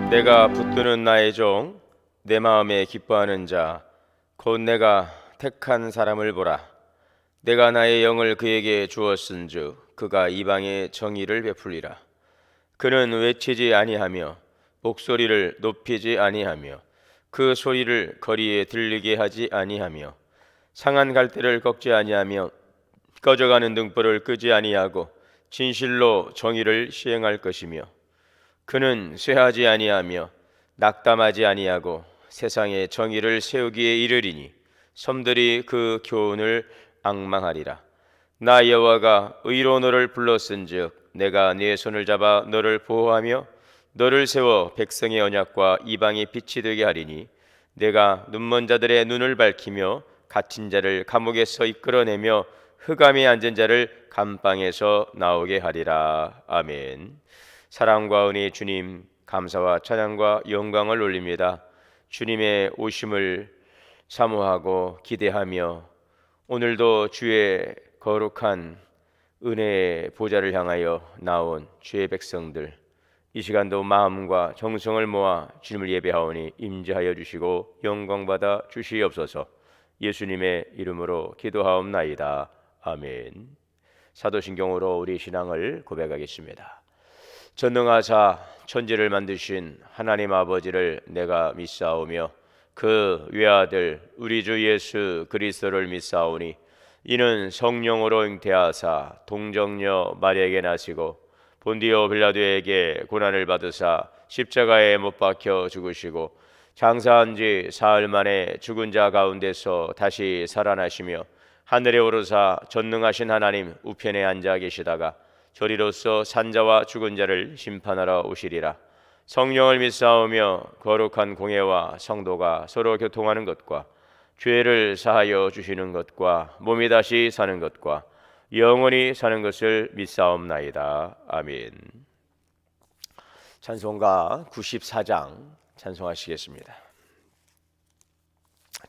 내가 붙드는 나의 종, 내 마음에 기뻐하는 자, 곧 내가 택한 사람을 보라. 내가 나의 영을 그에게 주었은즉 그가 이방의 정의를 베풀리라. 그는 외치지 아니하며 목소리를 높이지 아니하며 그 소리를 거리에 들리게 하지 아니하며 상한 갈대를 꺾지 아니하며 꺼져가는 등불을 끄지 아니하고 진실로 정의를 시행할 것이며 그는 쇠하지 아니하며 낙담하지 아니하고 세상에 정의를 세우기에 이르리니 섬들이 그 교훈을 앙망하리라. 나 여호와가 의로 너를 불렀은즉 내가 네 손을 잡아 너를 보호하며 너를 세워 백성의 언약과 이방의 빛이 되게 하리니 내가 눈먼 자들의 눈을 밝히며 갇힌 자를 감옥에서 이끌어내며 흑암에 앉은 자를 감방에서 나오게 하리라. 아멘. 사랑과 은혜의 주님, 감사와 찬양과 영광을 올립니다. 주님의 오심을 사모하고 기대하며 오늘도 주의 거룩한 은혜의 보좌를 향하여 나온 주의 백성들, 이 시간도 마음과 정성을 모아 주님을 예배하오니 임재하여 주시고 영광받아 주시옵소서. 예수님의 이름으로 기도하옵나이다. 아멘. 사도신경으로 우리 신앙을 고백하겠습니다. 전능하사 천지를 만드신 하나님 아버지를 내가 믿사오며 그 외아들 우리 주 예수 그리스도를 믿사오니 이는 성령으로 잉태하사 동정녀 마리아에게 나시고 본디오 빌라도에게 고난을 받으사 십자가에 못 박혀 죽으시고 장사한 지 사흘 만에 죽은 자 가운데서 다시 살아나시며 하늘에 오르사 전능하신 하나님 우편에 앉아 계시다가 저리로서 산자와 죽은 자를 심판하러 오시리라. 성령을 믿사오며 거룩한 공예와 성도가 서로 교통하는 것과 죄를 사하여 주시는 것과 몸이 다시 사는 것과 영원히 사는 것을 믿사옵나이다. 아멘. 찬송가 94장 찬송하시겠습니다.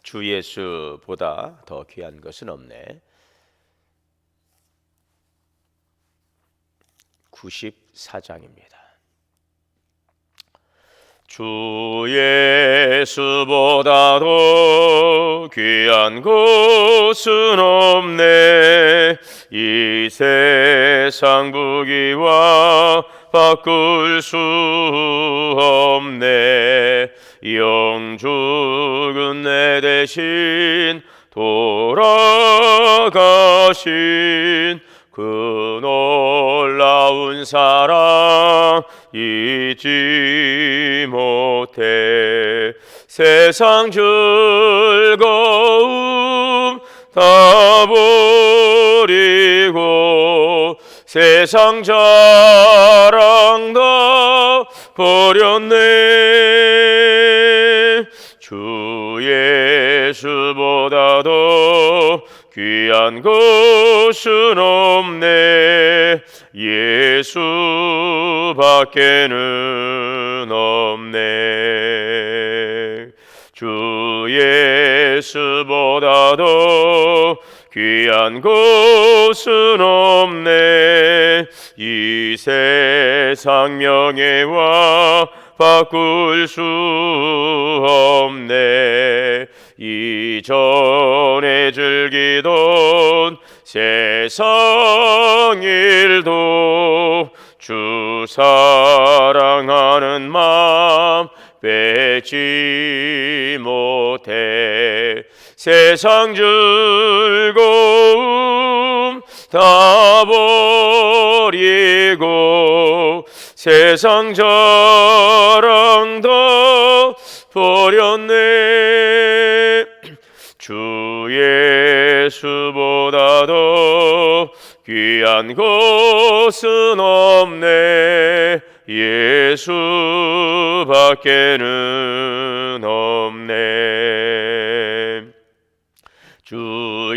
주 예수보다 더 귀한 것은 없네. 94장입니다. 주 예수보다 더 귀한 것은 없네. 이 세상 부귀와 바꿀 수 없네. 영죽은 내 대신 돌아가신 그 놀라운 사랑 잊지 못해. 세상 즐거움 다 버리고 세상 자랑 다 버렸네. 주 예수보다 더 귀한 것은 없네. 예수밖에는 없네. 주 예수보다 더 귀한 것은 없네. 이 세상 명예와 바꿀 수 없네. 이전에 즐기던 세상 일도 주 사랑하는 마음 빼지 못해. 세상 즐거움 다 버리고 세상 자랑 다 버렸네. 주 예수보다 더 귀한 것은 없네. 예수밖에는 없네. 주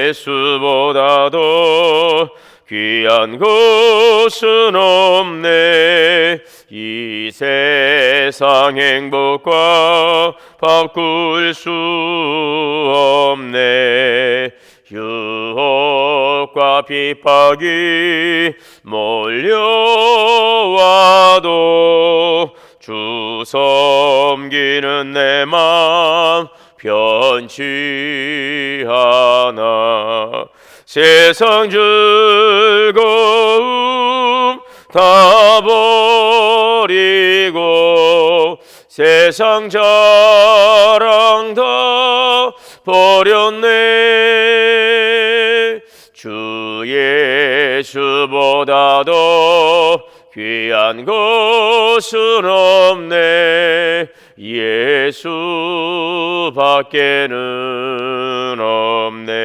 예수보다 더 귀한 것은 없네. 이 세상 행복과 바꿀 수 없네. 유혹과 핍박이 몰려와도 주 주 섬기는 내 맘 변치 않아. 세상 즐거움 다 버리고 세상 자랑 다 버렸네. 주 예수보다 더 귀한 것은 없네. 예수밖에는 없네.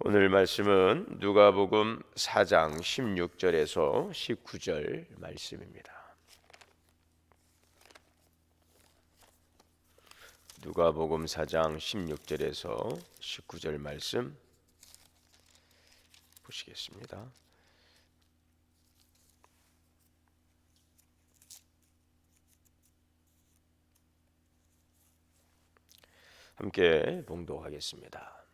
오늘 말씀은 누가복음 4장 16절에서 19절 말씀입니다. 누가복음 4장 16절에서 19절 말씀 보시겠습니다. 함께 봉독하겠습니다.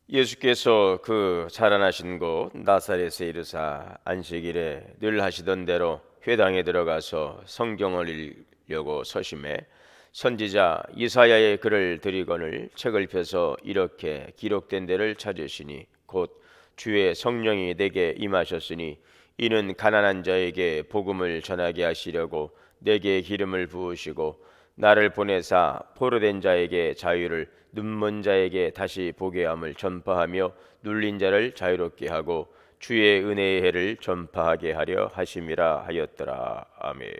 예수께서 그 자라나신 곳 나사렛에 이르사 안식일에 늘 하시던 대로 회당에 들어가서 성경을 읽려고 서심해 선지자 이사야의 글을 들이거늘 책을 펴서 이렇게 기록된 데를 찾으시니 곧 주의 성령이 내게 임하셨으니 이는 가난한 자에게 복음을 전하게 하시려고 내게 기름을 부으시고 나를 보내사 포로된 자에게 자유를 눈먼 자에게 다시 보게 함을 전파하며 눌린 자를 자유롭게 하고 주의 은혜의 해를 전파하게 하려 하심이라 하였더라. 아멘.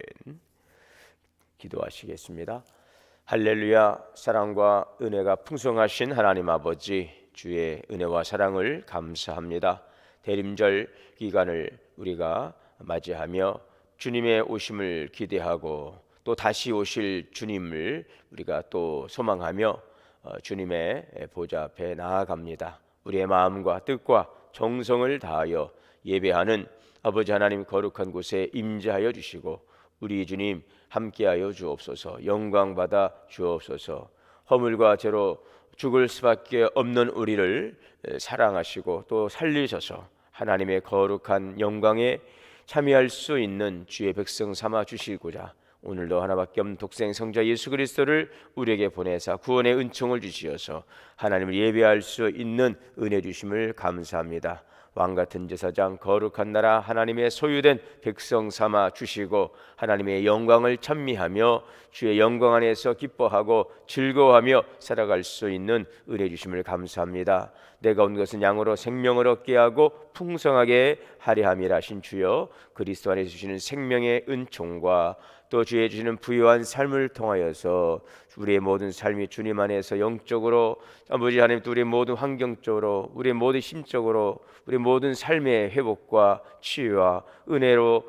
기도하시겠습니다. 할렐루야. 사랑과 은혜가 풍성하신 하나님 아버지, 주의 은혜와 사랑을 감사합니다. 대림절 기간을 우리가 맞이하며 주님의 오심을 기대하고 또 다시 오실 주님을 우리가 또 소망하며 주님의 보좌 앞에 나아갑니다. 우리의 마음과 뜻과 정성을 다하여 예배하는 아버지 하나님 거룩한 곳에 임재하여 주시고 우리 주님 함께하여 주옵소서. 영광 받아 주옵소서. 허물과 죄로 죽을 수밖에 없는 우리를 사랑하시고 또 살리셔서 하나님의 거룩한 영광에 참여할 수 있는 주의 백성 삼아 주시고자 오늘도 하나밖에 없는 독생 성자 예수 그리스도를 우리에게 보내사 구원의 은총을 주시어서 하나님을 예배할 수 있는 은혜 주심을 감사합니다. 왕같은 제사장 거룩한 나라 하나님의 소유된 백성 삼아 주시고 하나님의 영광을 찬미하며 주의 영광 안에서 기뻐하고 즐거워하며 살아갈 수 있는 은혜 주심을 감사합니다. 내가 온 것은 양으로 생명을 얻게 하고 풍성하게 하려 함이라. 하신 주여, 그리스도 안에 주시는 생명의 은총과 또 주의 주시는 부유한 삶을 통하여서 우리의 모든 삶이 주님 안에서 영적으로 아버지 하나님, 또 우리의 모든 환경적으로, 우리의 모든 심적으로, 우리의 모든 삶의 회복과 치유와 은혜로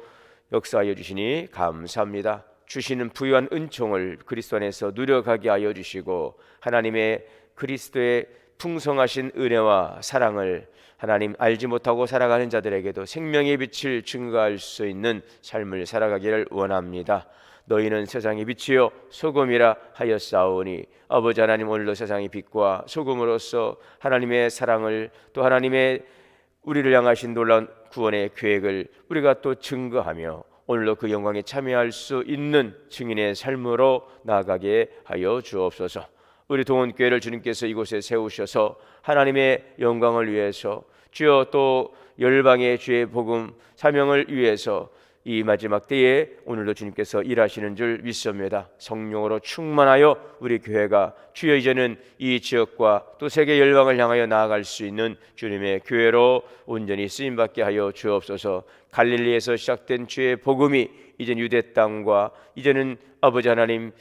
역사하여 주시니 감사합니다. 주시는 부유한 은총을 그리스도 안에서 누려가게 하여 주시고 하나님의 그리스도의 풍성하신 은혜와 사랑을 하나님 알지 못하고 살아가는 자들에게도 생명의 빛을 증거할 수 있는 삶을 살아가기를 원합니다. 너희는 세상의 빛이요 소금이라 하였사오니 아버지 하나님, 오늘도 세상의 빛과 소금으로서 하나님의 사랑을 또 하나님의 우리를 향하신 놀라운 구원의 계획을 우리가 또 증거하며 오늘도 그 영광에 참여할 수 있는 증인의 삶으로 나아가게 하여 주옵소서. 우리 동원교회를 주님께서 이곳에 세우셔서 하나님의 영광을 위해서 주여 또 열방의 주의 복음 사명을 위해서 이 마지막 때에 오늘도 주님께서 일하시는 줄 믿습니다. 성령으로 충만하여 우리 교회가 주여 이제는 이 지역과 또 세계 열방을 향하여 나아갈 수 있는 주님의 교회로 온전히 쓰임받게 하여 주옵소서. 갈릴리에서 시작된 주의 복음이 이제는 유대 땅과 이제는 아버지 하나님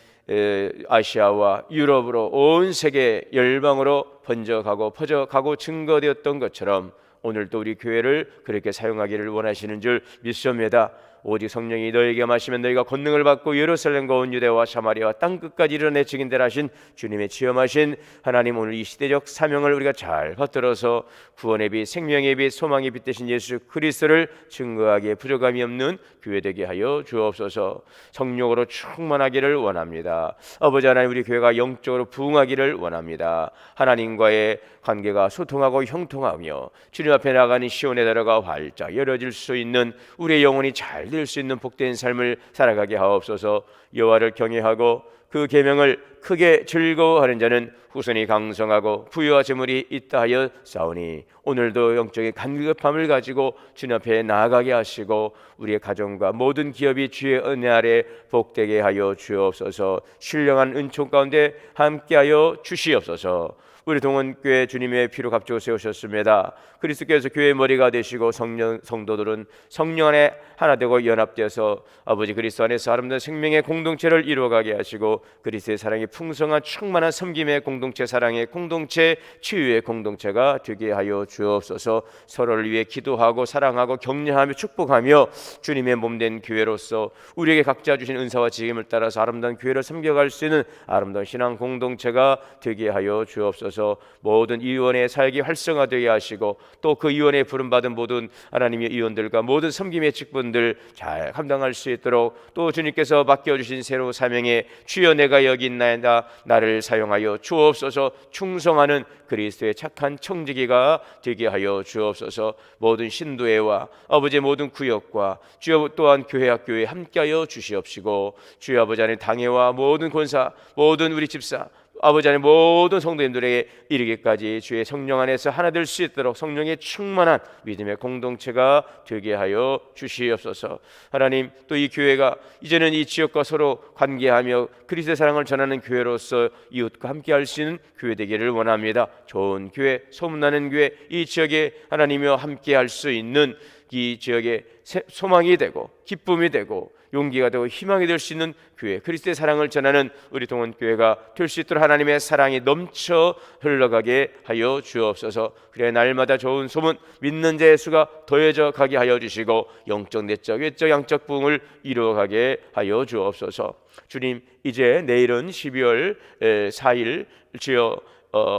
아시아와 유럽으로 온 세계 열방으로 번져가고 퍼져가고 증거되었던 것처럼 오늘도 우리 교회를 그렇게 사용하기를 원하시는 줄 믿습니다. 오직 성령이 너에게 마시면 너희가 권능을 받고 예루살렘과 온 유대와 사마리아와 땅끝까지 이르내 증인되라 하신 주님의 지엄하신 하나님, 오늘 이 시대적 사명을 우리가 잘 받들어서 구원의 빛, 생명의 빛, 소망의 빛 되신 예수 그리스도를 증거하기에 부족함이 없는 교회 되게 하여 주옵소서. 성령으로 충만하기를 원합니다. 아버지 하나님, 우리 교회가 영적으로 부흥하기를 원합니다. 하나님과의 관계가 소통하고 형통하며 주님 앞에 나가는 시온의 다리가 활짝 열어질 수 있는, 우리의 영혼이 잘 될 수 있는 복된 삶을 살아가게 하옵소서. 여호와를 경외하고 그 계명을 크게 즐거워하는 자는 후손이 강성하고 부유와 재물이 있다 하여 싸우니, 오늘도 영적인 간급함을 가지고 주님 앞에 나아가게 하시고 우리의 가정과 모든 기업이 주의 은혜 아래 복되게 하여 주옵소서. 신령한 은총 가운데 함께하여 주시옵소서. 우리 동원교회 주님의 피로 값주어 세우셨습니다. 그리스도께서 교회의 머리가 되시고 성도들은 성령 안에 하나 되고 연합되어서 아버지 그리스도 안에서 아름다운 생명의 공동체를 이루어가게 하시고 그리스도의 사랑이 풍성한 충만한 섬김의 공동체, 사랑의 공동체, 치유의 공동체가 되게 하여 주옵소서. 서로를 위해 기도하고 사랑하고 격려하며 축복하며 주님의 몸된 교회로서 우리에게 각자 주신 은사와 지임을 따라서 아름다운 교회를 섬겨갈 수 있는 아름다운 신앙 공동체가 되게 하여 주옵소서. 모든 의원의 사역이 활성화되게 하시고 또 그 의원에 부름받은 모든 하나님의 의원들과 모든 섬김의 직분들 잘 감당할 수 있도록, 또 주님께서 맡겨주신 새로운 사명에 주여 내가 여기 있나이다 나를 사용하여 주옵소서. 충성하는 그리스도의 착한 청지기가 되게 하여 주옵소서. 모든 신도회와 아버지의 모든 구역과 주여 또한 교회 학교에 함께하여 주시옵시고, 주여 아버지 안에 당회와 모든 권사, 모든 우리 집사, 아버지 안에 모든 성도님들에게 이르기까지 주의 성령 안에서 하나 될 수 있도록 성령의 충만한 믿음의 공동체가 되게 하여 주시옵소서. 하나님, 또 이 교회가 이제는 이 지역과 서로 관계하며 그리스도의 사랑을 전하는 교회로서 이웃과 함께할 수 있는 교회 되기를 원합니다. 좋은 교회, 소문나는 교회, 이 지역에 하나님과 함께할 수 있는 이 지역의 소망이 되고 기쁨이 되고 용기가 되고 희망이 될 수 있는 교회, 그리스도의 사랑을 전하는 우리 동원교회가 될 수 있도록 하나님의 사랑이 넘쳐 흘러가게 하여 주옵소서. 그래 날마다 좋은 소문, 믿는 자의 수가 더해져 가게 하여 주시고 영적, 내적, 외적, 양적 부흥을 이루어가게 하여 주옵소서. 주님, 이제 내일은 12월 4일 주여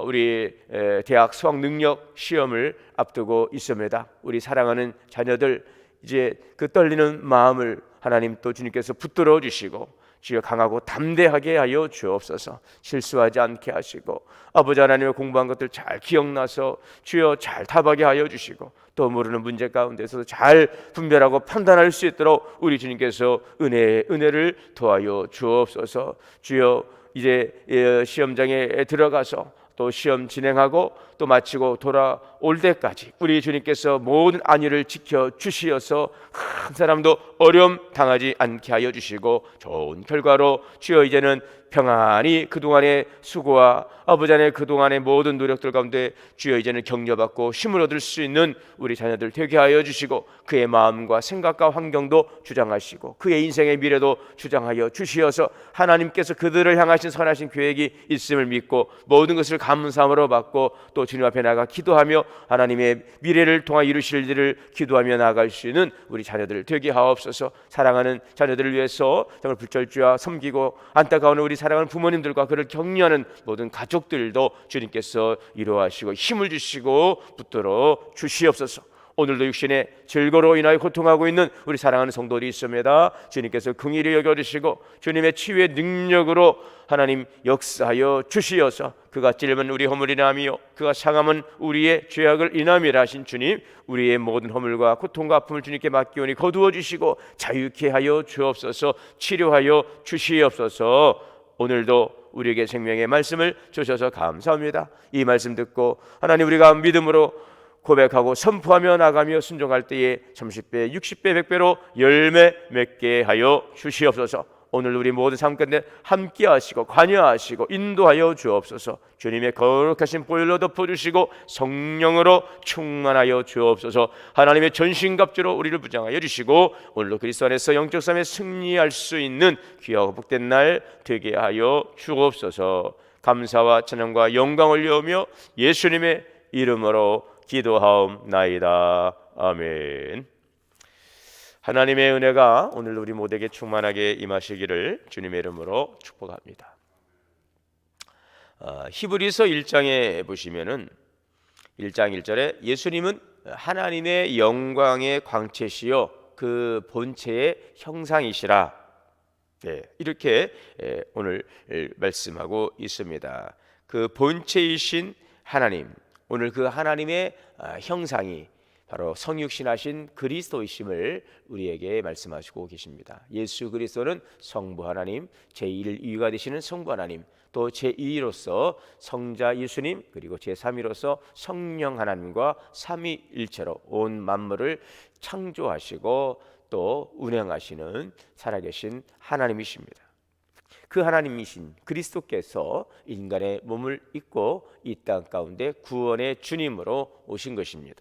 우리 대학 수학 능력 시험을 앞두고 있습니다. 우리 사랑하는 자녀들, 이제 그 떨리는 마음을 하나님 또 주님께서 붙들어 주시고 주여 강하고 담대하게 하여 주옵소서. 실수하지 않게 하시고 아버지 하나님의 공부한 것들 잘 기억나서 주여 잘 답하게 하여 주시고, 또 모르는 문제 가운데서도 잘 분별하고 판단할 수 있도록 우리 주님께서 은혜를 더하여 주옵소서. 주여 이제 시험장에 들어가서 또 시험 진행하고 또 마치고 돌아올 때까지 우리 주님께서 모든 안위를 지켜 주시어서 한 사람도 어려움 당하지 않게 하여 주시고 좋은 결과로 주여 이제는 평안히 그동안의 수고와 아버지 하나님 그동안의 모든 노력들 가운데 주여 이제는 격려받고 힘을 얻을 수 있는 우리 자녀들 되게 하여 주시고 그의 마음과 생각과 환경도 주장하시고 그의 인생의 미래도 주장하여 주시어서 하나님께서 그들을 향하신 선하신 계획이 있음을 믿고 모든 것을 감사함으로 받고 또 주님 앞에 나가 기도하며 하나님의 미래를 통하 이루실 일을 기도하며 나아갈 수 있는 우리 자녀들 되게 하옵소서. 사랑하는 자녀들을 위해서 정말 불철주야 섬기고 안타까운 우리 사랑하는 부모님들과 그를 격려하는 모든 가족들도 주님께서 이루하시고 힘을 주시고 붙들어 주시옵소서. 오늘도 육신의 질거로 인하여 고통하고 있는 우리 사랑하는 성도들이 있습니다. 주님께서 긍휼히 여겨주시고 주님의 치유의 능력으로 하나님 역사하여 주시어서 그가 찔림은 우리 허물이 인함이요 그가 상함은 우리의 죄악을 인함이라 하신 주님, 우리의 모든 허물과 고통과 아픔을 주님께 맡기오니 거두어 주시고 자유케 하여 주옵소서. 치료하여 주시옵소서. 오늘도 우리에게 생명의 말씀을 주셔서 감사합니다. 이 말씀 듣고 하나님 우리가 믿음으로 고백하고 선포하며 나가며 순종할 때에 30배, 60배, 100배로 열매 맺게 하여 주시옵소서. 오늘 우리 모든 삶 가운데 함께 하시고 관여하시고 인도하여 주옵소서. 주님의 거룩하신 보혈로 덮어주시고 성령으로 충만하여 주옵소서. 하나님의 전신갑주로 우리를 무장하여 주시고 오늘도 그리스도 안에서 영적 삶에 승리할 수 있는 귀하고 복된 날 되게 하여 주옵소서. 감사와 찬양과 영광을 올려오며 예수님의 이름으로 기도하옵나이다. 아멘. 하나님의 은혜가 오늘 우리 모두에게 충만하게 임하시기를 주님의 이름으로 축복합니다. 히브리서 1장에 보시면은 1장 1절에 예수님은 하나님의 영광의 광채시요 그 본체의 형상이시라. 이렇게 오늘 말씀하고 있습니다. 그 본체이신 하나님, 오늘 그 하나님의 형상이 바로 성육신하신 그리스도이심을 우리에게 말씀하시고 계십니다. 예수 그리스도는 성부 하나님, 제1위가 되시는 성부 하나님, 또 제2위로서 성자 예수님, 그리고 제3위로서 성령 하나님과 삼위일체로 온 만물을 창조하시고 또 운행하시는 살아계신 하나님이십니다. 그 하나님이신 그리스도께서 인간의 몸을 입고 이 땅 가운데 구원의 주님으로 오신 것입니다.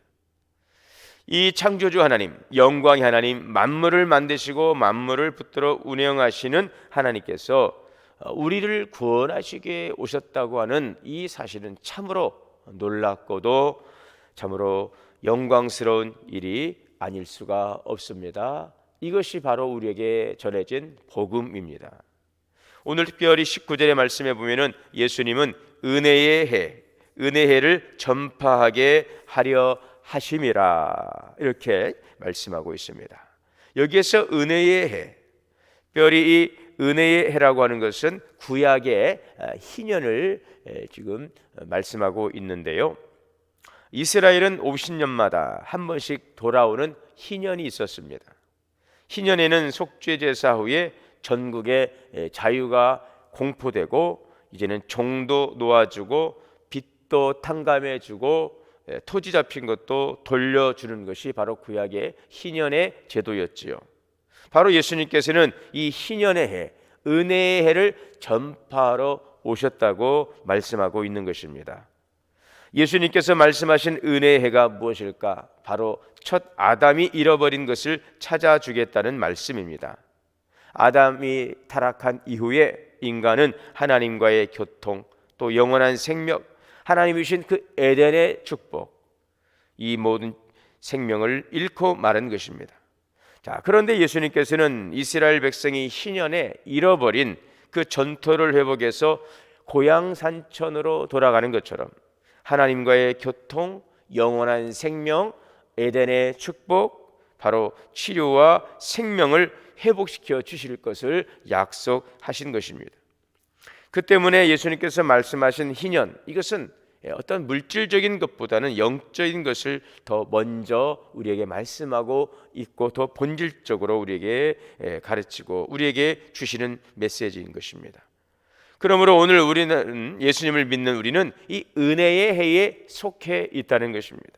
이 창조주 하나님, 영광의 하나님, 만물을 만드시고 만물을 붙들어 운영하시는 하나님께서 우리를 구원하시게 오셨다고 하는 이 사실은 참으로 놀랍고도 참으로 영광스러운 일이 아닐 수가 없습니다. 이것이 바로 우리에게 전해진 복음입니다. 오늘 특별히 19절의 말씀에 보면은 예수님은 은혜의 해, 은혜의 해를 전파하게 하려 하심이라 이렇게 말씀하고 있습니다. 여기에서 은혜의 해, 특별히 이 은혜의 해라고 하는 것은 구약의 희년을 지금 말씀하고 있는데요. 이스라엘은 50년마다 한 번씩 돌아오는 희년이 있었습니다. 희년에는 속죄 제사 후에 전국에 자유가 공포되고 이제는 종도 놓아주고 빚도 탕감해주고 토지 잡힌 것도 돌려주는 것이 바로 구약의 희년의 제도였지요. 바로 예수님께서는 이 희년의 해, 은혜의 해를 전파하러 오셨다고 말씀하고 있는 것입니다. 예수님께서 말씀하신 은혜의 해가 무엇일까? 바로 첫 아담이 잃어버린 것을 찾아주겠다는 말씀입니다. 아담이 타락한 이후에 인간은 하나님과의 교통, 또 영원한 생명, 하나님이 주신 그 에덴의 축복, 이 모든 생명을 잃고 마는 것입니다. 자, 그런데 예수님께서는 이스라엘 백성이 희년에 잃어버린 그 전토를 회복해서 고향 산천으로 돌아가는 것처럼 하나님과의 교통, 영원한 생명, 에덴의 축복, 바로 치료와 생명을 회복시켜 주실 것을 약속하신 것입니다. 그 때문에 예수님께서 말씀하신 희년, 이것은 어떤 물질적인 것보다는 영적인 것을 더 먼저 우리에게 말씀하고 있고 더 본질적으로 우리에게 가르치고 우리에게 주시는 메시지인 것입니다. 그러므로 오늘 우리는 예수님을 믿는 우리는 이 은혜의 해에 속해 있다는 것입니다.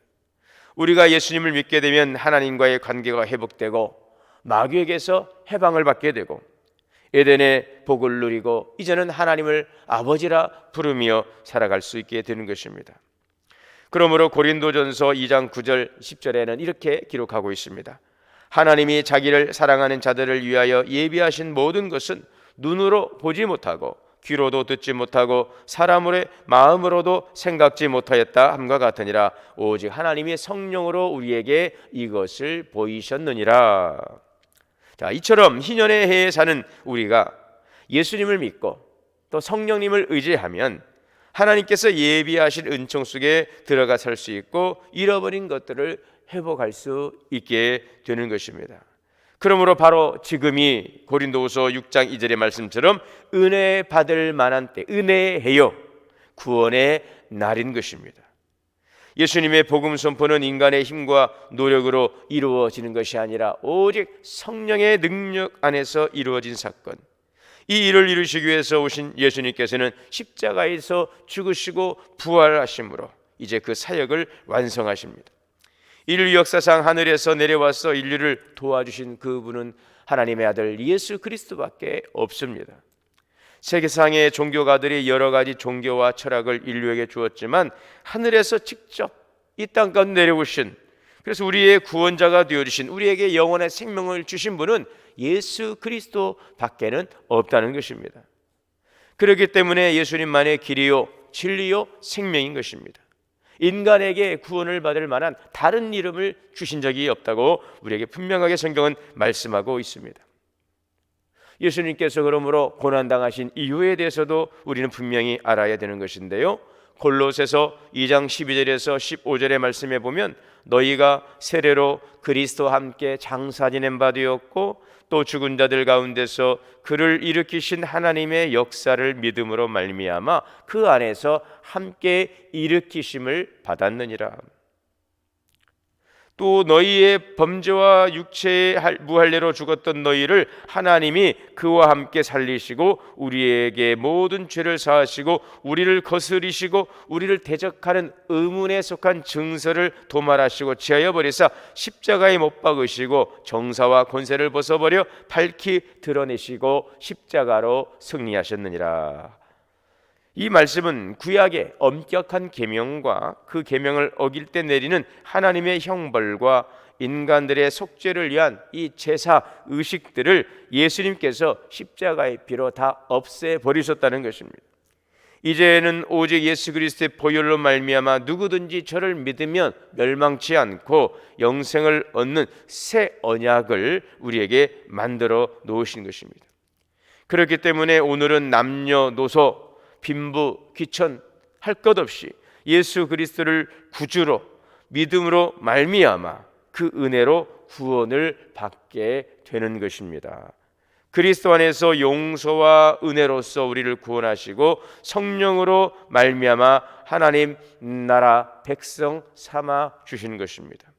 우리가 예수님을 믿게 되면 하나님과의 관계가 회복되고 마귀에게서 해방을 받게 되고 에덴의 복을 누리고 이제는 하나님을 아버지라 부르며 살아갈 수 있게 되는 것입니다. 그러므로 고린도전서 2장 9절 10절에는 이렇게 기록하고 있습니다. 하나님이 자기를 사랑하는 자들을 위하여 예비하신 모든 것은 눈으로 보지 못하고 귀로도 듣지 못하고 사람의 마음으로도 생각지 못하였다 함과 같으니라. 오직 하나님이 성령으로 우리에게 이것을 보이셨느니라. 자, 이처럼 희년의 해에 사는 우리가 예수님을 믿고 또 성령님을 의지하면 하나님께서 예비하신 은총 속에 들어가 살 수 있고 잃어버린 것들을 회복할 수 있게 되는 것입니다. 그러므로 바로 지금이 고린도후서 6장 2절의 말씀처럼 은혜 받을 만한 때, 은혜의 해요, 구원의 날인 것입니다. 예수님의 복음 선포는 인간의 힘과 노력으로 이루어지는 것이 아니라 오직 성령의 능력 안에서 이루어진 사건. 이 일을 이루시기 위해서 오신 예수님께서는 십자가에서 죽으시고 부활하심으로 이제 그 사역을 완성하십니다. 인류 역사상 하늘에서 내려와서 인류를 도와주신 그분은 하나님의 아들 예수 그리스도밖에 없습니다. 세계상의 종교가들이 여러 가지 종교와 철학을 인류에게 주었지만 하늘에서 직접 이 땅 가운데 내려오신, 그래서 우리의 구원자가 되어주신, 우리에게 영원의 생명을 주신 분은 예수 그리스도 밖에는 없다는 것입니다. 그렇기 때문에 예수님만의 길이요 진리요 생명인 것입니다. 인간에게 구원을 받을 만한 다른 이름을 주신 적이 없다고 우리에게 분명하게 성경은 말씀하고 있습니다. 예수님께서 그러므로 고난당하신 이유에 대해서도 우리는 분명히 알아야 되는 것인데요, 골로새서 2장 12절에서 15절의 말씀에 보면 너희가 세례로 그리스도와 함께 장사 지낸 바 되었고 또 죽은 자들 가운데서 그를 일으키신 하나님의 역사를 믿음으로 말미암아 그 안에서 함께 일으키심을 받았느니라. 또 너희의 범죄와 육체의 무할례로 죽었던 너희를 하나님이 그와 함께 살리시고 우리에게 모든 죄를 사하시고 우리를 거스리시고 우리를 대적하는 의문에 속한 증서를 도말하시고 제하여 버리사 십자가에 못 박으시고 정사와 권세를 벗어버려 밝히 드러내시고 십자가로 승리하셨느니라. 이 말씀은 구약의 엄격한 계명과 그 계명을 어길 때 내리는 하나님의 형벌과 인간들의 속죄를 위한 이 제사 의식들을 예수님께서 십자가의 피로 다 없애버리셨다는 것입니다. 이제는 오직 예수 그리스도의 보혈로 말미암아 누구든지 저를 믿으면 멸망치 않고 영생을 얻는 새 언약을 우리에게 만들어 놓으신 것입니다. 그렇기 때문에 오늘은 남녀노소 빈부 귀천 할 것 없이 예수 그리스도를 구주로 믿음으로 말미암아 그 은혜로 구원을 받게 되는 것입니다. 그리스도 안에서 용서와 은혜로서 우리를 구원하시고 성령으로 말미암아 하나님 나라 백성 삼아 주신 것입니다.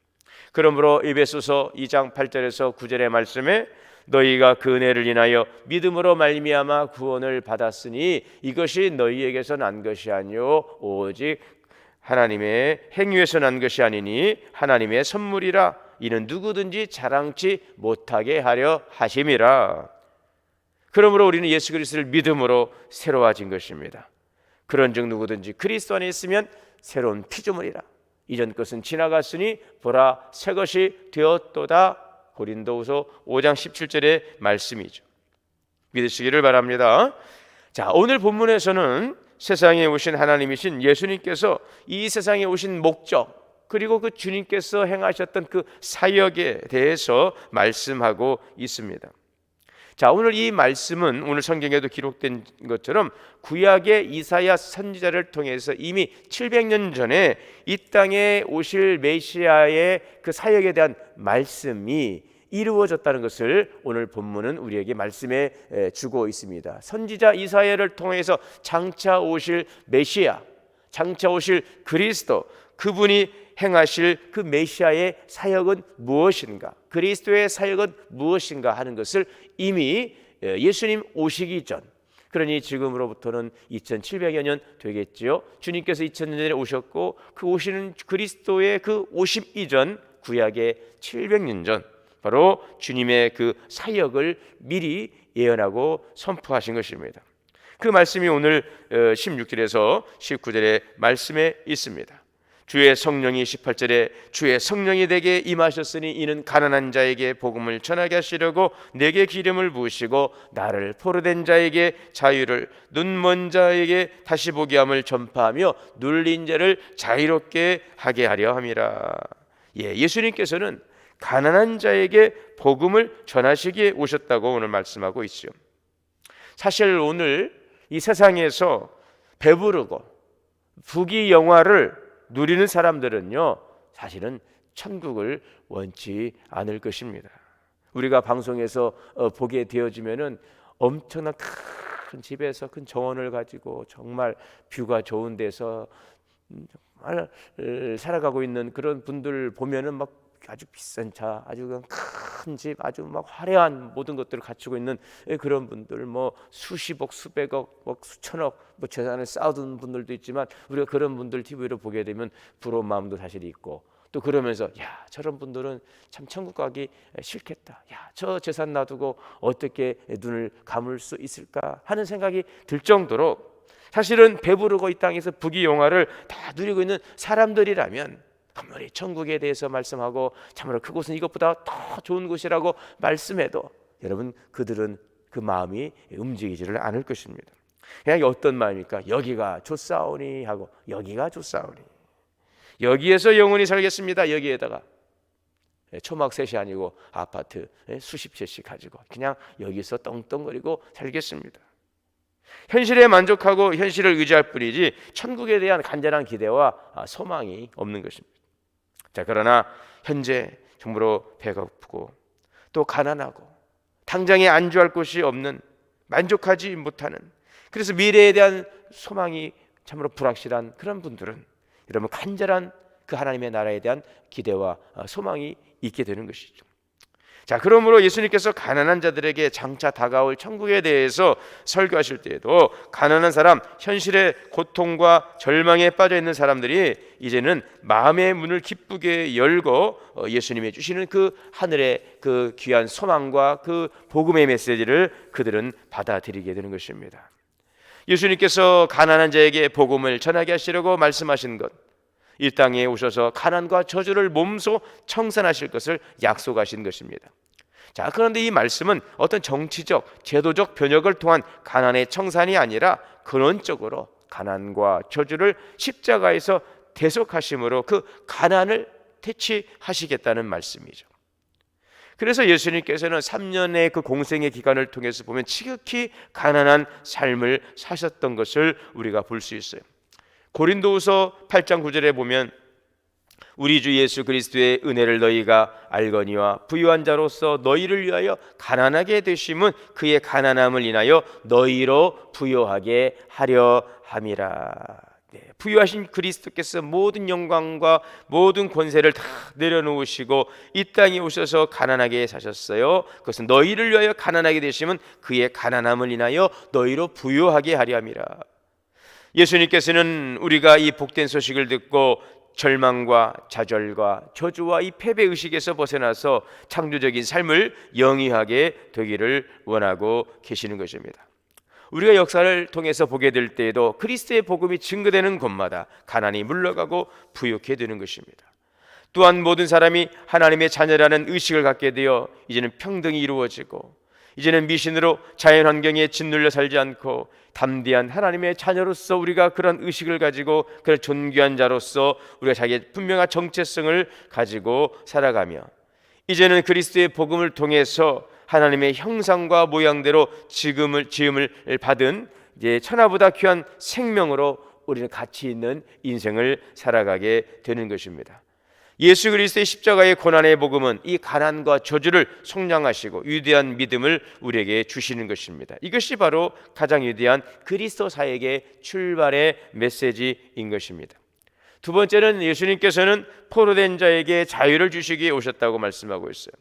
그러므로 에베소서 2장 8절에서 9절의 말씀에 너희가 그 은혜를 인하여 믿음으로 말미암아 구원을 받았으니 이것이 너희에게서 난 것이 아니요 오직 하나님의 행위에서 난 것이 아니니 하나님의 선물이라. 이는 누구든지 자랑치 못하게 하려 하심이라. 그러므로 우리는 예수 그리스도를 믿음으로 새로워진 것입니다. 그런즉 누구든지 그리스도 안에 있으면 새로운 피조물이라. 이전 것은 지나갔으니 보라 새 것이 되었도다. 고린도후서 5장 17절의 말씀이죠. 믿으시기를 바랍니다. 자, 오늘 본문에서는 세상에 오신 하나님이신 예수님께서 이 세상에 오신 목적 그리고 그 주님께서 행하셨던 그 사역에 대해서 말씀하고 있습니다. 자, 오늘 이 말씀은 오늘 성경에도 기록된 것처럼 구약의 이사야 선지자를 통해서 이미 700년 전에 이 땅에 오실 메시아의 그 사역에 대한 말씀이 이루어졌다는 것을 오늘 본문은 우리에게 말씀해 주고 있습니다. 선지자 이사야를 통해서 장차 오실 메시아, 장차 오실 그리스도, 그분이 행하실 그 메시아의 사역은 무엇인가, 그리스도의 사역은 무엇인가 하는 것을 이미 예수님 오시기 전, 그러니 지금으로부터는 2700여 년 되겠지요. 주님께서 2000년 전에 오셨고 그 오시는 그리스도의 그 오심 이전 구약의 700년 전 바로 주님의 그 사역을 미리 예언하고 선포하신 것입니다. 그 말씀이 오늘 16절에서 19절의 말씀에 있습니다. 주의 성령이 18절에 주의 성령이 내게 임하셨으니 이는 가난한 자에게 복음을 전하게 하시려고 내게 기름을 부으시고 나를 포로된 자에게 자유를, 눈먼 자에게 다시 보게 함을 전파하며 눌린 자를 자유롭게 하게 하려 함이라. 예수님께서는 가난한 자에게 복음을 전하시기에 오셨다고 오늘 말씀하고 있죠. 사실 오늘 이 세상에서 배부르고 부귀영화를 누리는 사람들은요, 사실은 천국을 원치 않을 것입니다. 우리가 방송에서 보게 되어지면은 엄청난 큰 집에서 큰 정원을 가지고 정말 뷰가 좋은 데서 정말 살아가고 있는 그런 분들 보면은 막 아주 비싼 차, 아주 큰 집, 아주 막 화려한 모든 것들을 갖추고 있는 그런 분들, 뭐 수십억, 수백억, 뭐 수천억 뭐 재산을 쌓아둔 분들도 있지만 우리가 그런 분들 TV로 보게 되면 부러운 마음도 사실 있고, 또 그러면서 야, 저런 분들은 참 천국 가기 싫겠다. 야, 저 재산 놔두고 어떻게 눈을 감을 수 있을까 하는 생각이 들 정도로 사실은 배부르고 이 땅에서 부귀영화를 다 누리고 있는 사람들이라면 분명히 천국에 대해서 말씀하고 참으로 그곳은 이것보다 더 좋은 곳이라고 말씀해도 여러분 그들은 그 마음이 움직이지를 않을 것입니다. 그냥 어떤 마음입니까? 여기가 좋사오니 하고 여기가 좋사오니. 여기에서 영원히 살겠습니다. 여기에다가 초막셋이 아니고 아파트 수십 채씩 가지고 그냥 여기서 떵떵거리고 살겠습니다. 현실에 만족하고 현실을 의지할 뿐이지 천국에 대한 간절한 기대와 소망이 없는 것입니다. 자, 그러나 현재 정말로 배가 고프고 또 가난하고 당장에 안주할 곳이 없는, 만족하지 못하는, 그래서 미래에 대한 소망이 참으로 불확실한 그런 분들은 여러분 간절한 그 하나님의 나라에 대한 기대와 소망이 있게 되는 것이죠. 자, 그러므로 예수님께서 가난한 자들에게 장차 다가올 천국에 대해서 설교하실 때에도 가난한 사람, 현실의 고통과 절망에 빠져 있는 사람들이 이제는 마음의 문을 기쁘게 열고 예수님이 주시는 그 하늘의 그 귀한 소망과 그 복음의 메시지를 그들은 받아들이게 되는 것입니다. 예수님께서 가난한 자에게 복음을 전하게 하시려고 말씀하신 것, 이 땅에 오셔서 가난과 저주를 몸소 청산하실 것을 약속하신 것입니다. 자, 그런데 이 말씀은 어떤 정치적, 제도적 변혁을 통한 가난의 청산이 아니라 근원적으로 가난과 저주를 십자가에서 대속하심으로 그 가난을 퇴치하시겠다는 말씀이죠. 그래서 예수님께서는 3년의 그 공생의 기간을 통해서 보면 지극히 가난한 삶을 사셨던 것을 우리가 볼 수 있어요. 고린도후서 8장 9절에 보면 우리 주 예수 그리스도의 은혜를 너희가 알거니와 부유한 자로서 너희를 위하여 가난하게 되심은 그의 가난함을 인하여 너희로 부유하게 하려 함이라. 부유하신 그리스도께서 모든 영광과 모든 권세를 다 내려놓으시고 이 땅에 오셔서 가난하게 사셨어요. 그것은 너희를 위하여 가난하게 되심은 그의 가난함을 인하여 너희로 부유하게 하려 함이라. 예수님께서는 우리가 이 복된 소식을 듣고 절망과 좌절과 저주와 이 패배의식에서 벗어나서 창조적인 삶을 영위하게 되기를 원하고 계시는 것입니다. 우리가 역사를 통해서 보게 될 때에도 그리스도의 복음이 증거되는 곳마다 가난이 물러가고 부유케 되는 것입니다. 또한 모든 사람이 하나님의 자녀라는 의식을 갖게 되어 이제는 평등이 이루어지고 이제는 미신으로 자연환경에 짓눌려 살지 않고 담대한 하나님의 자녀로서 우리가 그런 의식을 가지고 그런 존귀한 자로서 우리가 자기의 분명한 정체성을 가지고 살아가며 이제는 그리스도의 복음을 통해서 하나님의 형상과 모양대로 지음을 받은 이제 천하보다 귀한 생명으로 우리는 가치 있는 인생을 살아가게 되는 것입니다. 예수 그리스도의 십자가의 고난의 복음은 이 가난과 저주를 속량하시고 위대한 믿음을 우리에게 주시는 것입니다. 이것이 바로 가장 위대한 그리스도 사역의 출발의 메시지인 것입니다. 두 번째는 예수님께서는 포로된 자에게 자유를 주시기 위해 오셨다고 말씀하고 있어요.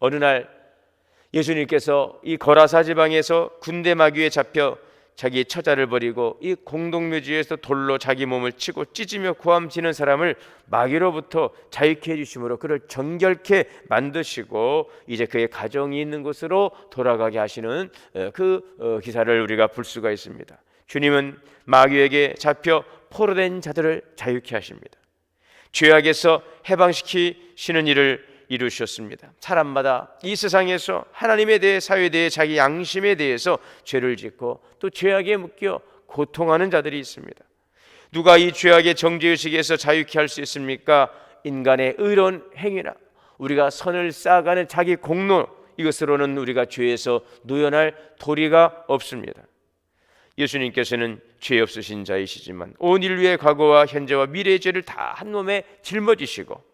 어느 날 예수님께서 이 거라사 지방에서 군대 마귀에 잡혀 자기 처자를 버리고 이 공동묘지에서 돌로 자기 몸을 치고 찢으며 고함치는 사람을 마귀로부터 자유케 해주심으로 그를 정결케 만드시고 이제 그의 가정이 있는 곳으로 돌아가게 하시는 그 기사를 우리가 볼 수가 있습니다. 주님은 마귀에게 잡혀 포로된 자들을 자유케 하십니다. 죄악에서 해방시키시는 일을 이루셨습니다. 사람마다 이 세상에서 하나님에 대해, 사회에 대해, 자기 양심에 대해서 죄를 짓고 또 죄악에 묶여 고통하는 자들이 있습니다. 누가 이 죄악의 정죄의식에서 자유케 할 수 있습니까? 인간의 의로운 행위나 우리가 선을 쌓아가는 자기 공로, 이것으로는 우리가 죄에서 노연할 도리가 없습니다. 예수님께서는 죄 없으신 자이시지만 온 인류의 과거와 현재와 미래의 죄를 다 한 몸에 짊어지시고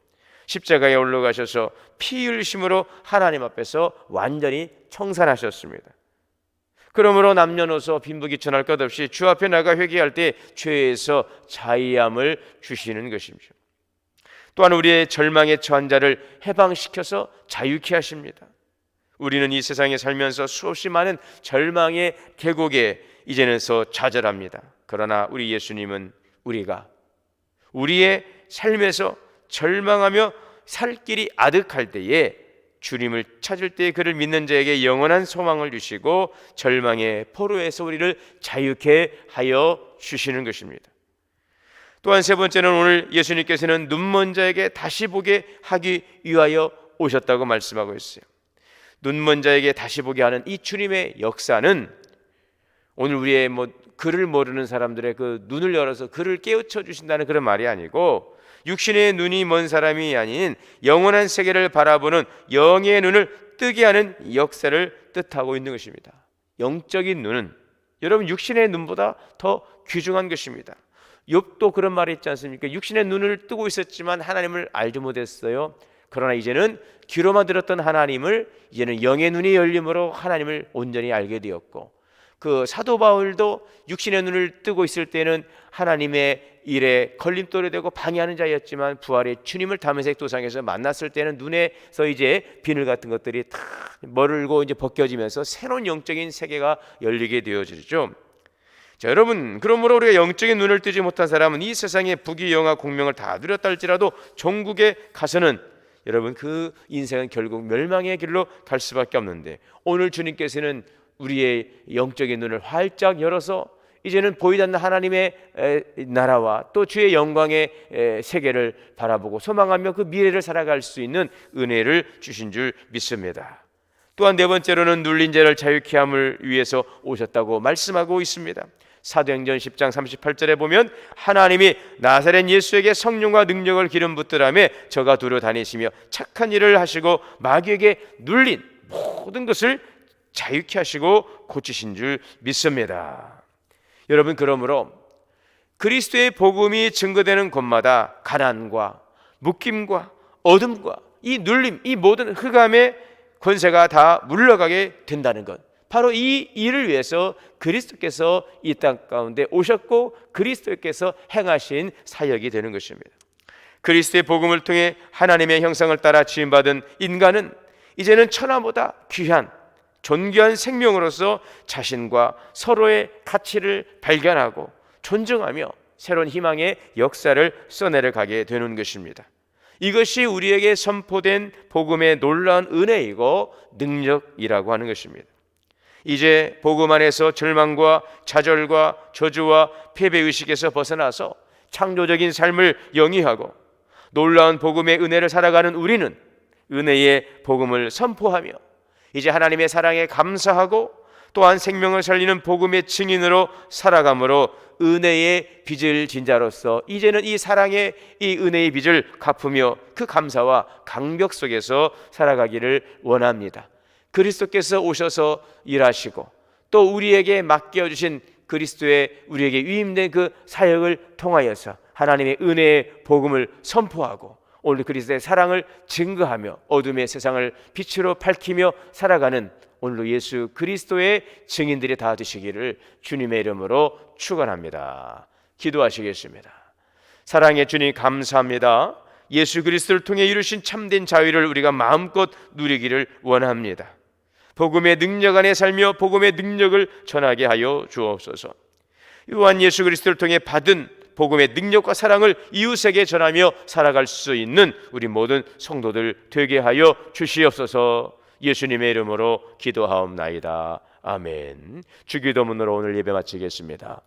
십자가에 올라가셔서 피 흘리심으로 하나님 앞에서 완전히 청산하셨습니다. 그러므로 남녀노소 빈부귀천할 것 없이 주 앞에 나가 회개할 때 죄에서 자유함을 주시는 것입니다. 또한 우리의 절망에 처한 자를 해방시켜서 자유케 하십니다. 우리는 이 세상에 살면서 수없이 많은 절망의 계곡에 이제는서 좌절합니다. 그러나 우리 예수님은 우리가 우리의 삶에서 절망하며 살 길이 아득할 때에 주님을 찾을 때 그를 믿는 자에게 영원한 소망을 주시고 절망의 포로에서 우리를 자유케 하여 주시는 것입니다. 또한 세 번째는 오늘 예수님께서는 눈먼 자에게 다시 보게 하기 위하여 오셨다고 말씀하고 있어요. 눈먼 자에게 다시 보게 하는 이 주님의 역사는 오늘 우리의 글을 모르는 사람들의 그 눈을 열어서 글을 깨우쳐 주신다는 그런 말이 아니고, 육신의 눈이 먼 사람이 아닌 영원한 세계를 바라보는 영의 눈을 뜨게 하는 역사를 뜻하고 있는 것입니다. 영적인 눈은 여러분 육신의 눈보다 더 귀중한 것입니다. 욥도 그런 말이 있지 않습니까? 육신의 눈을 뜨고 있었지만 하나님을 알지 못했어요. 그러나 이제는 귀로만 들었던 하나님을 이제는 영의 눈이 열림으로 하나님을 온전히 알게 되었고, 그 사도 바울도 육신의 눈을 뜨고 있을 때는 하나님의 일에 걸림돌이 되고 방해하는 자였지만 부활의 주님을 다메섹 도상에서 만났을 때는 눈에서 이제 비늘 같은 것들이 다 멀고 이제 벗겨지면서 새로운 영적인 세계가 열리게 되어지죠. 자, 여러분, 그러므로 우리가 영적인 눈을 뜨지 못한 사람은 이 세상의 부귀영화 공명을 다 누렸다 할지라도 종국에 가서는 여러분 그 인생은 결국 멸망의 길로 갈 수밖에 없는데, 오늘 주님께서는 우리의 영적인 눈을 활짝 열어서 이제는 보이지 않는 하나님의 나라와 또 주의 영광의 세계를 바라보고 소망하며 그 미래를 살아갈 수 있는 은혜를 주신 줄 믿습니다. 또한 네 번째로는 눌린 자를 자유케 함을 위해서 오셨다고 말씀하고 있습니다. 사도행전 10장 38절에 보면 하나님이 나사렛 예수에게 성령과 능력을 기름 붓더라며 저가 두루 다니시며 착한 일을 하시고 마귀에게 눌린 모든 것을 자유케 하시고 고치신 줄 믿습니다. 여러분, 그러므로 그리스도의 복음이 증거되는 곳마다 가난과 묶임과 어둠과 이 눌림, 이 모든 흑암의 권세가 다 물러가게 된다는 것, 바로 이 일을 위해서 그리스도께서 이 땅 가운데 오셨고 그리스도께서 행하신 사역이 되는 것입니다. 그리스도의 복음을 통해 하나님의 형상을 따라 지음받은 인간은 이제는 천하보다 귀한 존귀한 생명으로서 자신과 서로의 가치를 발견하고 존중하며 새로운 희망의 역사를 써내려가게 되는 것입니다. 이것이 우리에게 선포된 복음의 놀라운 은혜이고 능력이라고 하는 것입니다. 이제 복음 안에서 절망과 좌절과 저주와 패배의식에서 벗어나서 창조적인 삶을 영위하고 놀라운 복음의 은혜를 살아가는 우리는 은혜의 복음을 선포하며 이제 하나님의 사랑에 감사하고 또한 생명을 살리는 복음의 증인으로 살아감으로 은혜의 빚을 진 자로서 이제는 이 사랑의 이 은혜의 빚을 갚으며 그 감사와 강벽 속에서 살아가기를 원합니다. 그리스도께서 오셔서 일하시고 또 우리에게 맡겨주신 그리스도의 우리에게 위임된 그 사역을 통하여서 하나님의 은혜의 복음을 선포하고 오늘 그리스도의 사랑을 증거하며 어둠의 세상을 빛으로 밝히며 살아가는 오늘도 예수 그리스도의 증인들이 다 되시기를 주님의 이름으로 축원합니다. 기도하시겠습니다. 사랑의 주님, 감사합니다. 예수 그리스도를 통해 이루신 참된 자유를 우리가 마음껏 누리기를 원합니다. 복음의 능력 안에 살며 복음의 능력을 전하게 하여 주옵소서. 또한 예수 그리스도를 통해 받은 복음의 능력과 사랑을 이웃에게 전하며 살아갈 수 있는 우리 모든 성도들 되게 하여 주시옵소서. 예수님의 이름으로 기도하옵나이다. 아멘. 주기도문으로 오늘 예배 마치겠습니다.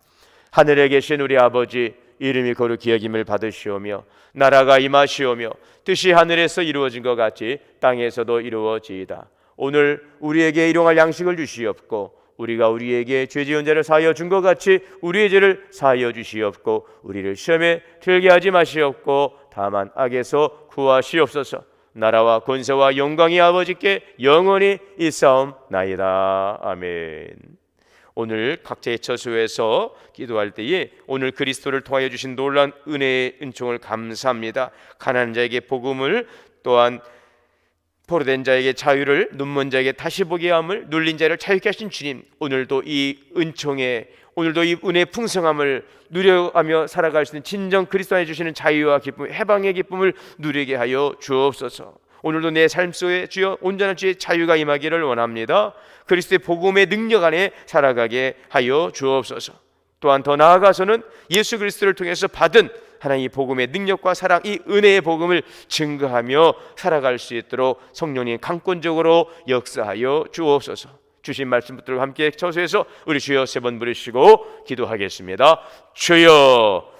하늘에 계신 우리 아버지, 이름이 거룩히 여김을 받으시오며 나라가 임하시오며 뜻이 하늘에서 이루어진 것 같이 땅에서도 이루어지이다. 오늘 우리에게 일용할 양식을 주시옵고 우리가 우리에게 죄 지은 자를 사하여 준 것 같이 우리의 죄를 사하여 주시옵고 우리를 시험에 들게 하지 마시옵고 다만 악에서 구하시옵소서. 나라와 권세와 영광이 아버지께 영원히 있사옵나이다. 아멘. 오늘 각자의 처소에서 기도할 때에 오늘 그리스도를 통하여 주신 놀라운 은혜의 은총을 감사합니다. 가난한 자에게 복음을, 또한 포로된 자에게 자유를, 눈먼 자에게 다시 보게 함을, 눌린 자를 자유케 하신 주님, 오늘도 이 은총에, 오늘도 이 은혜의 풍성함을 누려가며 살아갈 수 있는 진정 그리스도 안에 주시는 자유와 기쁨, 해방의 기쁨을 누리게 하여 주옵소서. 오늘도 내 삶 속에 주여 온전한 주의 자유가 임하기를 원합니다. 그리스도의 복음의 능력 안에 살아가게 하여 주옵소서. 또한 더 나아가서는 예수 그리스도를 통해서 받은 하나님의 복음의 능력과 사랑, 이 은혜의 복음을 증거하며 살아갈 수 있도록 성령님 강권적으로 역사하여 주옵소서. 주신 말씀 붙들고 함께 처소에서 우리 주여 세 번 부르시고 기도하겠습니다. 주여